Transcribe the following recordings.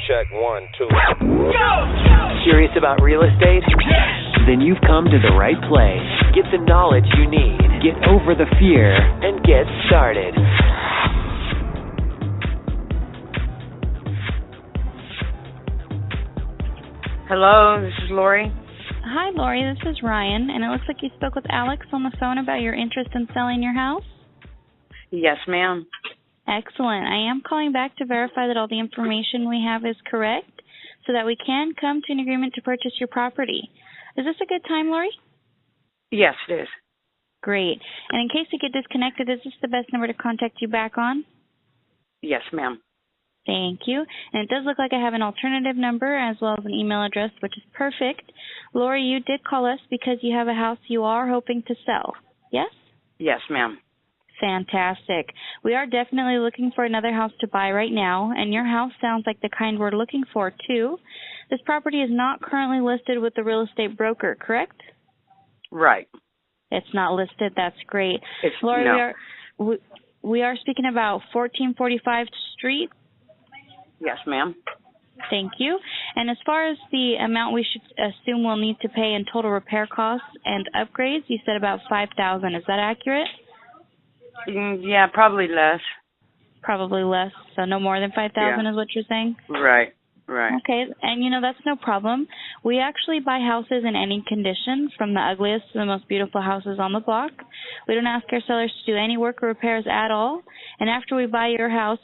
Check 1, 2. Go! Serious about real estate? Then you've come to the right place. Get the knowledge you need, get over the fear, and get started. Hello, this is Lori. Hi, Lori. This is Ryan, and it looks like you spoke with Alex on the phone about your interest in selling your house. Yes, ma'am. Excellent. I am calling back to verify that all the information we have is correct so that we can come to an agreement to purchase your property. Is this a good time, Lori? Yes, it is. Great. And in case you get disconnected, is this the best number to contact you back on? Yes, ma'am. Thank you. And it does look like I have an alternative number as well as an email address, which is perfect. Lori, you did call us because you have a house you are hoping to sell. Yes? Yes, ma'am. Fantastic. We are definitely looking for another house to buy right now, and your house sounds like the kind we're looking for, too. This property is not currently listed with the real estate broker, correct? Right. It's not listed. That's great. Lori, no. we are speaking about 1445 Street. Yes, ma'am. Thank you. And as far as the amount we should assume we'll need to pay in total repair costs and upgrades, you said about $5,000. Is that accurate? Yeah, probably less. Probably less. So no more than $5,000 is what you're saying? Right. Okay, and that's no problem. We actually buy houses in any condition, from the ugliest to the most beautiful houses on the block. We don't ask our sellers to do any work or repairs at all. And after we buy your house,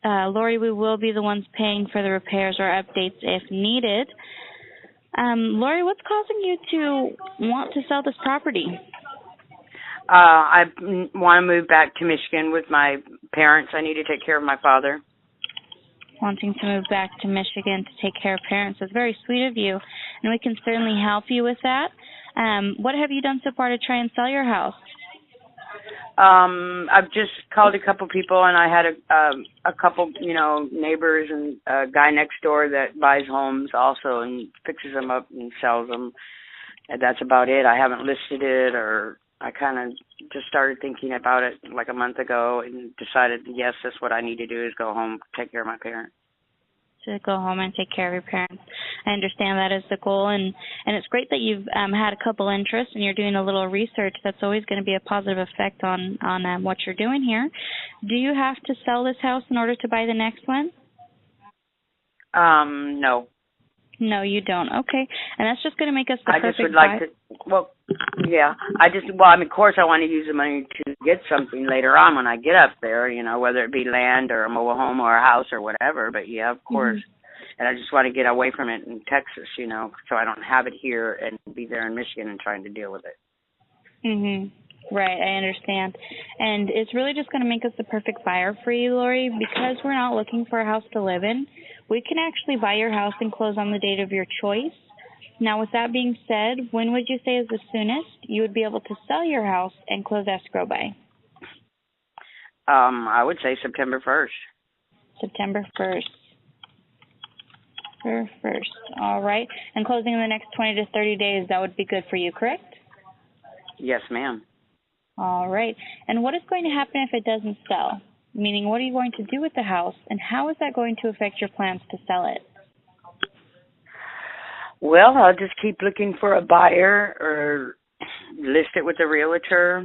Lori, we will be the ones paying for the repairs or updates if needed. Lori, what's causing you to want to sell this property? I want to move back to Michigan with my parents. I need to take care of my father. Wanting to move back to Michigan to take care of parents is very sweet of you, and we can certainly help you with that. What have you done so far to try and sell your house? I've just called a couple people, and I had a couple, neighbors and a guy next door that buys homes also and fixes them up and sells them. And that's about it. I haven't listed it, or I kind of just started thinking about it like a month ago and decided, yes, that's what I need to do is go home, take care of my parents. To go home and take care of your parents. I understand that is the goal, and it's great that you've had a couple interests and you're doing a little research. That's always going to be a positive effect on what you're doing here. Do you have to sell this house in order to buy the next one? No. No, you don't. Okay. And that's just going to make us the perfect I just would like to, yeah. Of course I want to use the money to get something later on when I get up there, whether it be land or a mobile home or a house or whatever. But, yeah, of course. Mm-hmm. And I just want to get away from it in Texas, so I don't have it here and be there in Michigan and trying to deal with it. Mm-hmm. Right, I understand. And it's really just going to make us the perfect buyer for you, Lori, because we're not looking for a house to live in. We can actually buy your house and close on the date of your choice. Now, with that being said, when would you say is the soonest you would be able to sell your house and close escrow by? I would say September 1st. September 1st. All right. And closing in the next 20 to 30 days, that would be good for you, correct? Yes, ma'am. All right. And what is going to happen if it doesn't sell? Meaning, what are you going to do with the house, and how is that going to affect your plans to sell it? Well, I'll just keep looking for a buyer or list it with a realtor.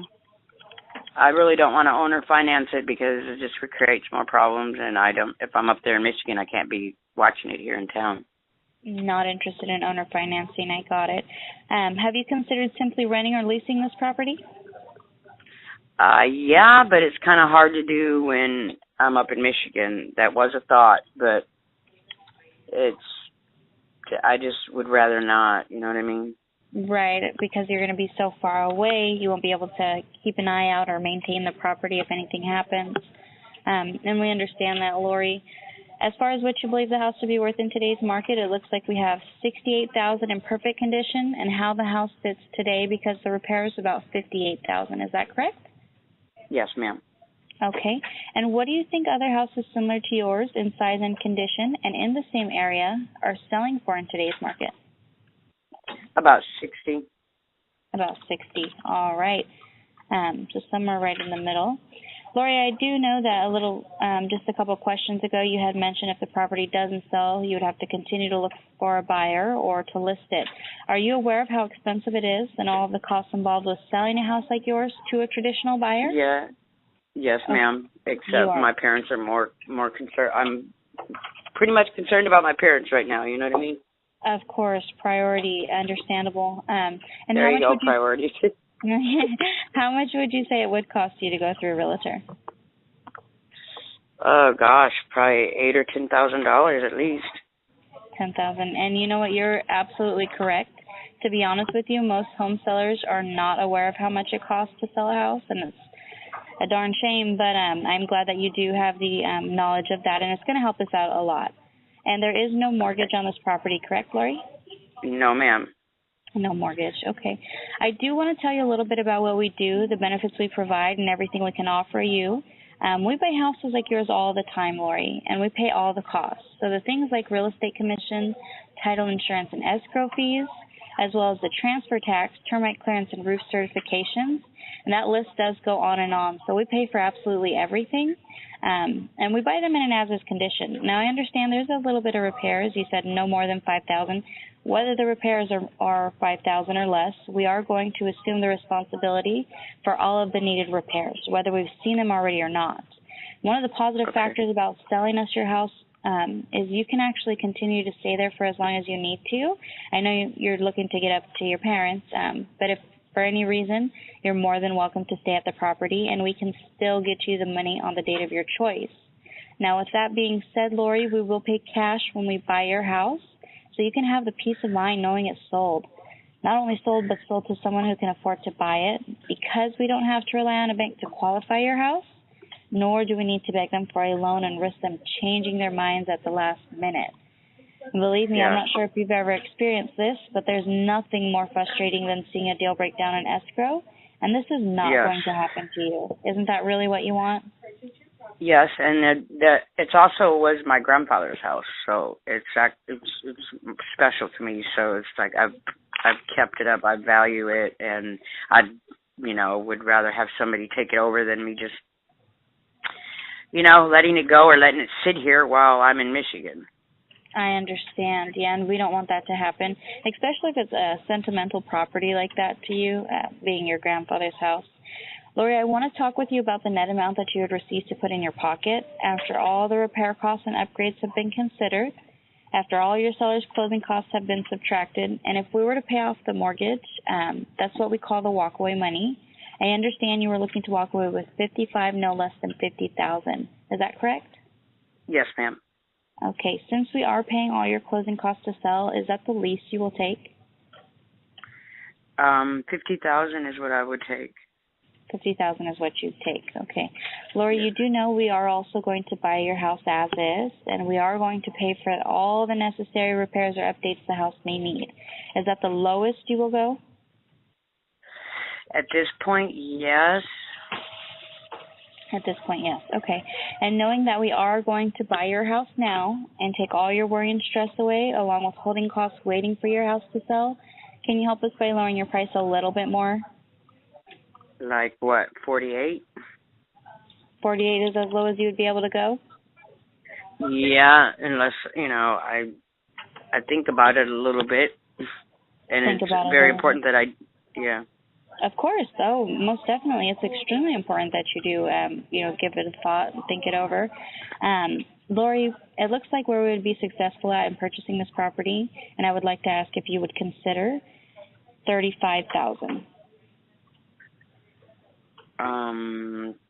I really don't want to own or finance it because it just creates more problems, and if I'm up there in Michigan, I can't be watching it here in town. Not interested in owner financing. I got it. Have you considered simply renting or leasing this property? Yeah, but it's kind of hard to do when I'm up in Michigan. That was a thought, but I just would rather not, you know what I mean? Right, because you're going to be so far away, you won't be able to keep an eye out or maintain the property if anything happens. And we understand that, Lori. As far as what you believe the house to be worth in today's market, it looks like we have $68,000 in perfect condition, and how the house sits today because the repair is about $58,000. Is that correct? Yes, ma'am. Okay. And what do you think other houses similar to yours in size and condition and in the same area are selling for in today's market? About 60. About 60. All right. So somewhere right in the middle. Lori, I do know that just a couple of questions ago, you had mentioned if the property doesn't sell, you would have to continue to look for a buyer or to list it. Are you aware of how expensive it is and all of the costs involved with selling a house like yours to a traditional buyer? Yeah. Yes, ma'am. Except my parents are more concerned. I'm pretty much concerned about my parents right now. You know what I mean? Of course, priority, understandable. And there you go, priorities. How much would you say it would cost you to go through a realtor? Oh gosh, probably $8,000 or $10,000 at least. 10,000. And you know what? You're absolutely correct. To be honest with you, most home sellers are not aware of how much it costs to sell a house, and it's a darn shame. But I'm glad that you do have the knowledge of that, and it's going to help us out a lot. And there is no mortgage on this property, correct, Lori? No, ma'am. No mortgage. Okay. I do want to tell you a little bit about what we do, the benefits we provide, and everything we can offer you. We buy houses like yours all the time, Lori, and we pay all the costs. So the things like real estate commission, title insurance, and escrow fees, as well as the transfer tax, termite clearance, and roof certifications. And that list does go on and on. So we pay for absolutely everything. And we buy them in an as-is condition. Now, I understand there's a little bit of repairs. You said no more than $5,000. Whether the repairs are $5,000 or less, we are going to assume the responsibility for all of the needed repairs, whether we've seen them already or not. One of the positive factors about selling us your house is you can actually continue to stay there for as long as you need to. I know you're looking to get up to your parents, but if for any reason, you're more than welcome to stay at the property, and we can still get you the money on the date of your choice. Now, with that being said, Lori, we will pay cash when we buy your house, so you can have the peace of mind knowing it's sold. Not only sold, but sold to someone who can afford to buy it. Because we don't have to rely on a bank to qualify your house, nor do we need to beg them for a loan and risk them changing their minds at the last minute. And believe me, I'm not sure if you've ever experienced this, but there's nothing more frustrating than seeing a deal break down in escrow, and this is not going to happen to you. Isn't that really what you want? Yes, and it also was my grandfather's house, so it's special to me. So it's like I've kept it up, I value it, and I would rather have somebody take it over than me just letting it go or letting it sit here while I'm in Michigan. I understand, and we don't want that to happen, especially if it's a sentimental property like that to you, being your grandfather's house. Lori, I want to talk with you about the net amount that you would receive to put in your pocket after all the repair costs and upgrades have been considered, after all your seller's closing costs have been subtracted, and if we were to pay off the mortgage, that's what we call the walkaway money. I understand you were looking to walk away with $55,000, no less than $50,000. Is that correct? Yes, ma'am. Okay, since we are paying all your closing costs to sell, is that the least you will take? $50,000 is what I would take. $50,000 is what you take. Okay, Lori, you do know we are also going to buy your house as is, and we are going to pay for all the necessary repairs or updates the house may need. Is that the lowest you will go? At this point, yes. At this point, yes. Okay. And knowing that we are going to buy your house now and take all your worry and stress away, along with holding costs waiting for your house to sell, can you help us by lowering your price a little bit more? Like what, 48? 48 is as low as you would be able to go? Yeah, unless, I think about it a little bit. And it's very important that yeah. Of course, though, most definitely. It's extremely important that you do, give it a thought and think it over. Lori, it looks like where we would be successful at in purchasing this property, and I would like to ask if you would consider $35,000.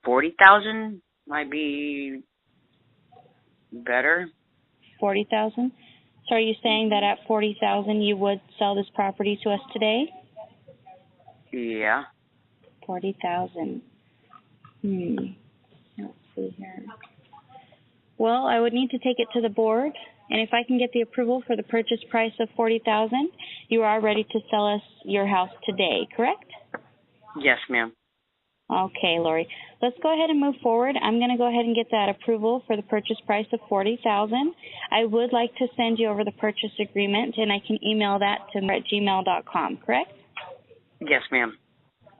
40,000 might be better. 40,000. So are you saying that at 40,000 you would sell this property to us today? Yeah. 40,000. Let's see here. Well, I would need to take it to the board, and if I can get the approval for the purchase price of 40,000, you are ready to sell us your house today, correct? Yes, ma'am. Okay, Lori. Let's go ahead and move forward. I'm going to go ahead and get that approval for the purchase price of $40,000. I would like to send you over the purchase agreement, and I can email that to at gmail.com, correct? Yes, ma'am.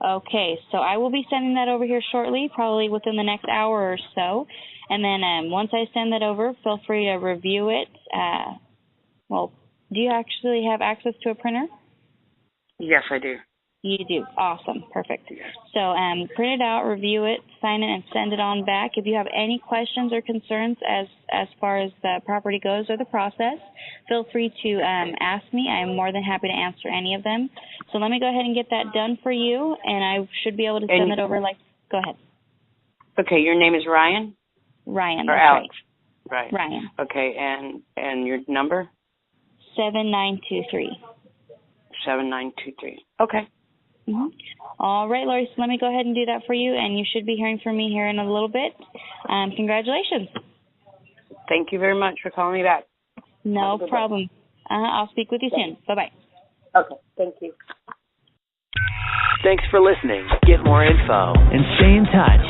Okay, so I will be sending that over here shortly, probably within the next hour or so. And then once I send that over, feel free to review it. Well, do you actually have access to a printer? Yes, I do. You do. Awesome. Perfect. Yes. So print it out, review it, sign it, and send it on back. If you have any questions or concerns as far as the property goes or the process, feel free to ask me. I am more than happy to answer any of them. So let me go ahead and get that done for you, and I should be able to send it over. Go ahead. Okay, your name is Ryan? Ryan. Or that's Alex? Right. Ryan. Okay, and your number? 7923. 7923. Okay. Mm-hmm. All right, Lori, so let me go ahead and do that for you, and you should be hearing from me here in a little bit. Congratulations. Thank you very much for calling me back. No problem. I'll speak with you soon. Bye-bye. Okay, thank you. Thanks for listening. Get more info and stay in touch